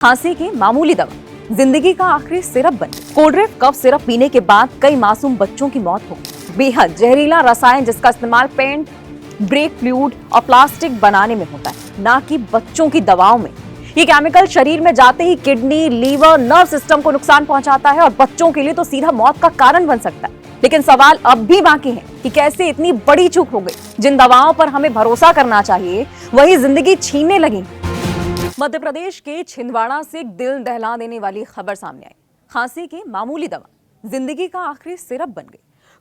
खांसी की मामूली दवा जिंदगी का आखिरी सिरप बनी। कोल्ड्रिफ्ट कफ सिरप पीने के बाद कई मासूम बच्चों की मौत हो गई। बेहद जहरीला रसायन जिसका इस्तेमाल पेंट, ब्रेक फ्लूइड और प्लास्टिक बनाने में होता है, ना कि बच्चों की दवाओं में। ये केमिकल शरीर में जाते ही किडनी, लीवर, नर्व सिस्टम को नुकसान पहुंचाता है और बच्चों के लिए तो सीधा मौत का कारण बन सकता है। लेकिन सवाल अब भी बाकी है कि कैसे इतनी बड़ी चूक हो गई। जिन दवाओं पर हमें भरोसा करना चाहिए वही जिंदगी छीनने लगी। मध्य प्रदेश के छिंदवाड़ा से एक दिल दहला देने वाली खबर सामने आई। खांसी की मामूली दवा जिंदगी का आखिरी सिरप बन गई।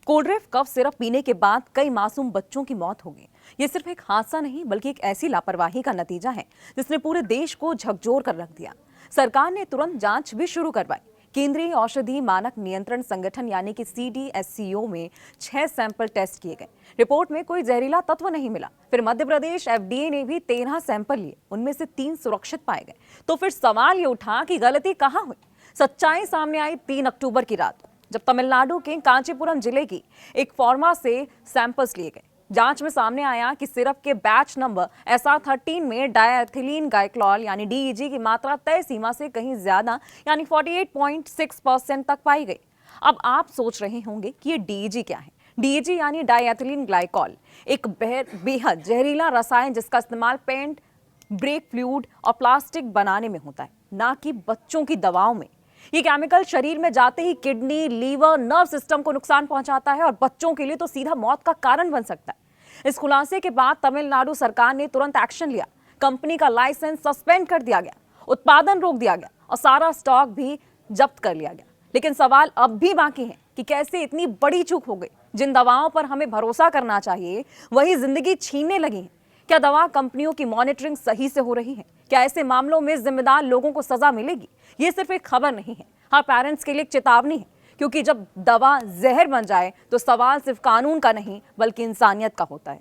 कोल्ड्रिफ्ट कफ सिरप पीने के बाद कई मासूम बच्चों की मौत हो गई। ये सिर्फ एक हादसा नहीं बल्कि एक ऐसी लापरवाही का नतीजा है जिसने पूरे देश को झकझोर कर रख दिया। सरकार ने तुरंत जांच भी शुरू करवाई। केंद्रीय औषधि मानक नियंत्रण संगठन यानी कि CDSCO में 6 सैंपल टेस्ट किए गए। रिपोर्ट में कोई जहरीला तत्व नहीं मिला। फिर मध्य प्रदेश FDA ने भी 13 सैंपल लिए, उनमें से 3 सुरक्षित पाए गए। तो फिर सवाल ये उठा कि गलती कहां हुई। सच्चाई सामने आई 3 अक्टूबर की रात को, जब तमिलनाडु के कांचीपुरम जिले की एक फार्मा से सैंपल्स लिए गए। जांच में सामने आया कि सिरप के बैच नंबर SR13 में डायएथिलीन ग्लाइकोल यानी DEG की मात्रा तय सीमा से कहीं ज्यादा यानी 48.6% तक पाई गई। अब आप सोच रहे होंगे कि ये DEG क्या है। DEG यानी डायएथिलीन ग्लाइकोल एक बेहद जहरीला रसायन जिसका इस्तेमाल पेंट, ब्रेक फ्लूइड और प्लास्टिक बनाने में होता है, ना कि बच्चों की दवाओं में। ये केमिकल शरीर में जाते ही किडनी, लीवर, नर्व सिस्टम को नुकसान पहुंचाता है और बच्चों के लिए तो सीधा मौत का कारण बन सकता है। इस खुलासे के बाद तमिलनाडु सरकार ने तुरंत एक्शन लिया। कंपनी का लाइसेंस सस्पेंड कर दिया गया, उत्पादन रोक दिया गया और सारा स्टॉक भी जब्त कर लिया गया। लेकिन सवाल अब भी बाकी है कि कैसे इतनी बड़ी चूक हो गई। जिन दवाओं पर हमें भरोसा करना चाहिए वही जिंदगी छीनने लगी है। क्या दवा कंपनियों की मॉनिटरिंग सही से हो रही है? क्या ऐसे मामलों में जिम्मेदार लोगों को सजा मिलेगी? ये सिर्फ एक खबर नहीं है, हाँ पेरेंट्स के लिए एक चेतावनी है, क्योंकि जब दवा जहर बन जाए तो सवाल सिर्फ कानून का नहीं बल्कि इंसानियत का होता है।